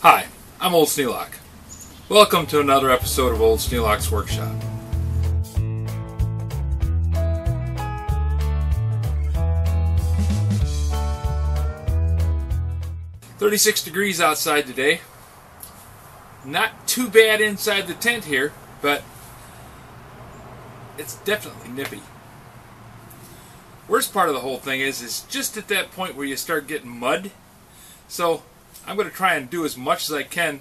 Hi, I'm Old Sneelock. Welcome to another episode of Old Sneelock's Workshop. $36 outside today. Not too bad inside the tent here, but it's definitely nippy. Worst part of the whole thing is just at that point where you start getting mud. So I'm going to try and do as much as I can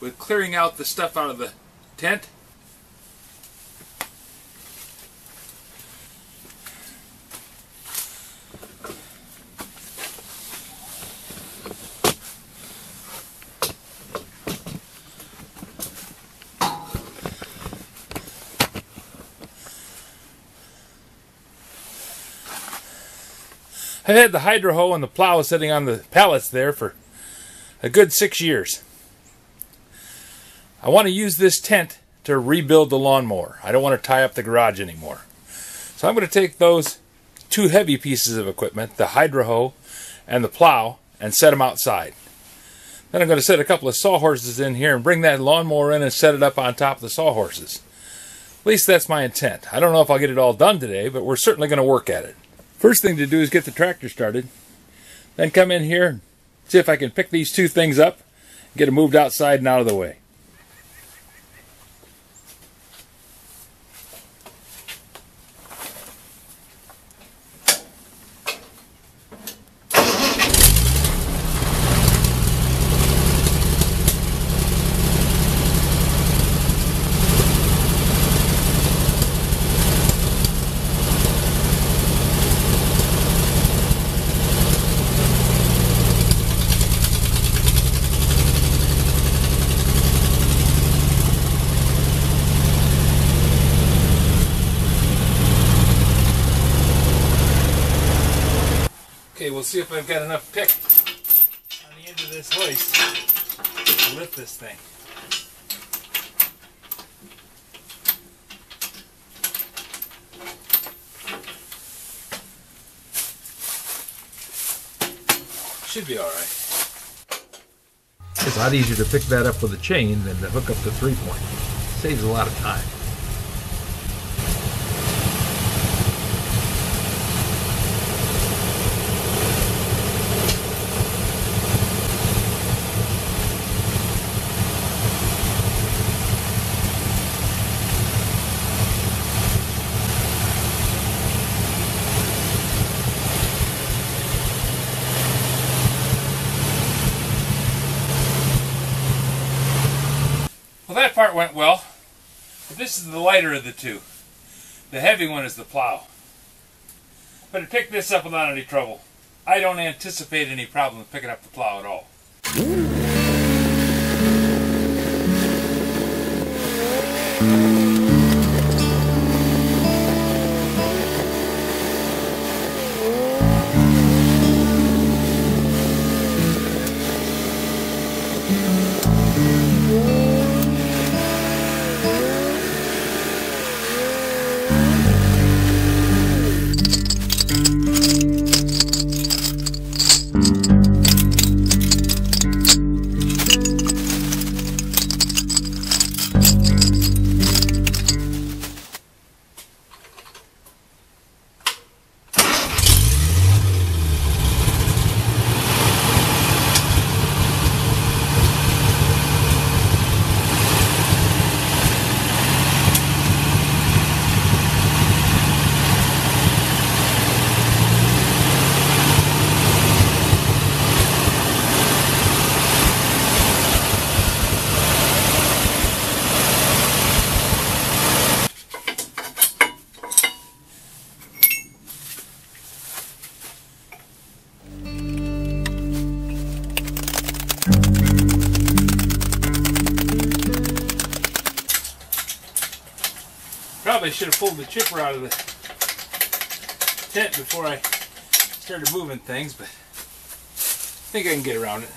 with clearing out the stuff out of the tent. I've had the hydro hoe and the plow sitting on the pallets there for a good 6 years. I want to use this tent to rebuild the lawnmower. I don't want to tie up the garage anymore. So I'm going to take those two heavy pieces of equipment, the hydro hoe and the plow, and set them outside. Then I'm going to set a couple of sawhorses in here and bring that lawnmower in and set it up on top of the sawhorses. At least that's my intent. I don't know if I'll get it all done today, but we're certainly going to work at it. First thing to do is get the tractor started. Then come in here and see if I can pick these two things up and get them moved outside and out of the way. Okay, we'll see if I've got enough pick on the end of this hoist to lift this thing. Should be alright. It's a lot easier to pick that up with a chain than to hook up the 3-point. Saves a lot of time. Well, that part went well, but this is the lighter of the two. The heavy one is the plow. But to pick this up without any trouble. I don't anticipate any problem with picking up the plow at all. Probably should have pulled the chipper out of the tent before I started moving things, but I think I can get around it.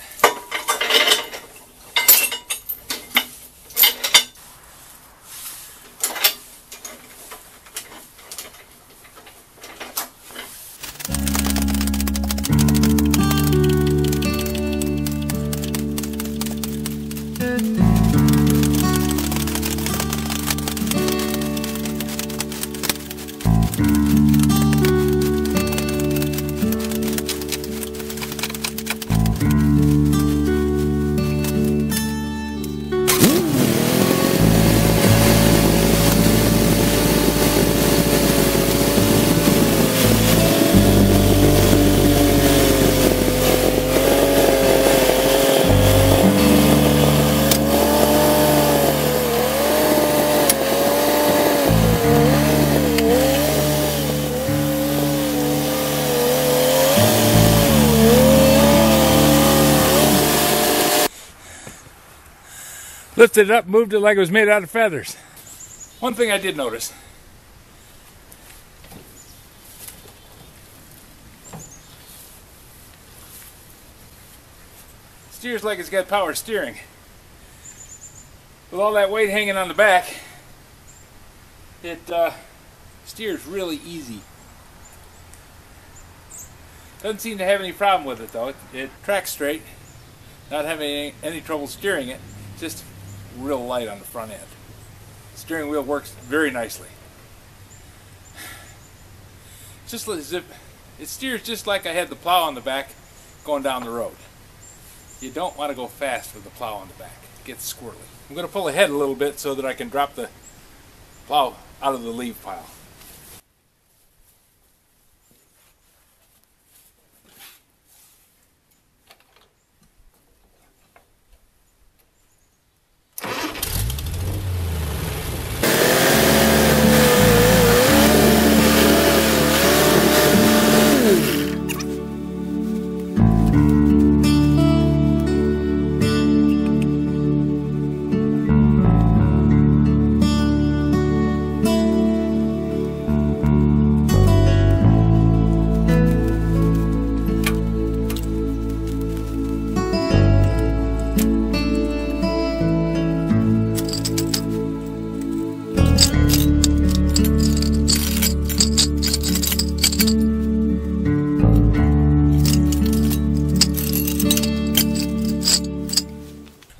Lifted it up, moved it like it was made out of feathers. One thing I did notice. Steers like it's got power steering. With all that weight hanging on the back, it steers really easy. Doesn't seem to have any problem with it though. It tracks straight, not having any trouble steering it. Just real light on the front end. The steering wheel works very nicely. Just as if it steers just like I had the plow on the back going down the road. You don't want to go fast with the plow on the back. It gets squirrely. I'm going to pull ahead a little bit so that I can drop the plow out of the leaf pile.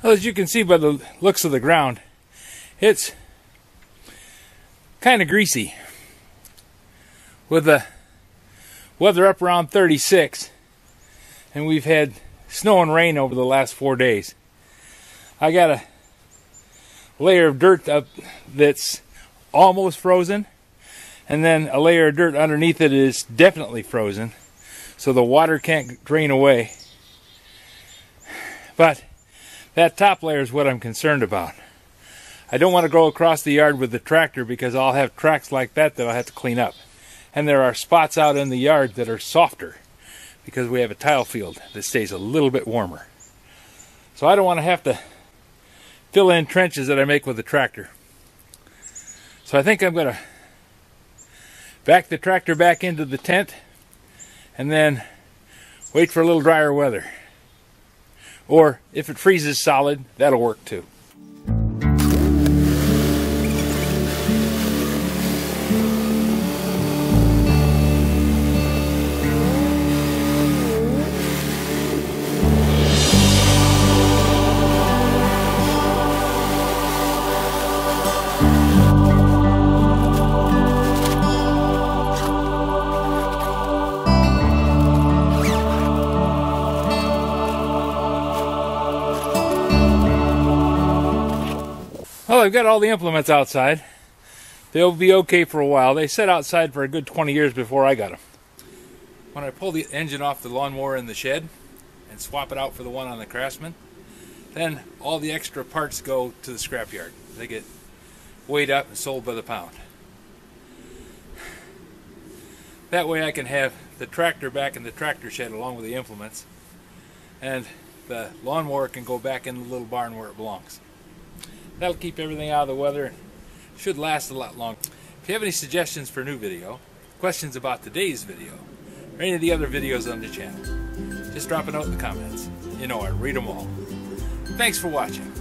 Well, as you can see by the looks of the ground, it's kind of greasy. With the weather up around 36, and we've had snow and rain over the last 4 days. I got a layer of dirt up that's almost frozen, and then a layer of dirt underneath it is definitely frozen, so the water can't drain away. But that top layer is what I'm concerned about. I don't want to go across the yard with the tractor because I'll have tracks like that I'll have to clean up. And there are spots out in the yard that are softer because we have a tile field that stays a little bit warmer. So I don't want to have to fill in trenches that I make with the tractor. So I think I'm going to back the tractor back into the tent and then wait for a little drier weather. Or if it freezes solid, that'll work too. Well, I've got all the implements outside. They'll be okay for a while. They sat outside for a good 20 years before I got them. When I pull the engine off the lawnmower in the shed and swap it out for the one on the Craftsman, then all the extra parts go to the scrapyard. They get weighed up and sold by the pound. That way I can have the tractor back in the tractor shed along with the implements, and the lawnmower can go back in the little barn where it belongs. That'll keep everything out of the weather and should last a lot longer. If you have any suggestions for a new video, questions about today's video, or any of the other videos on the channel, just drop a note in the comments. You know I read them all. Thanks for watching.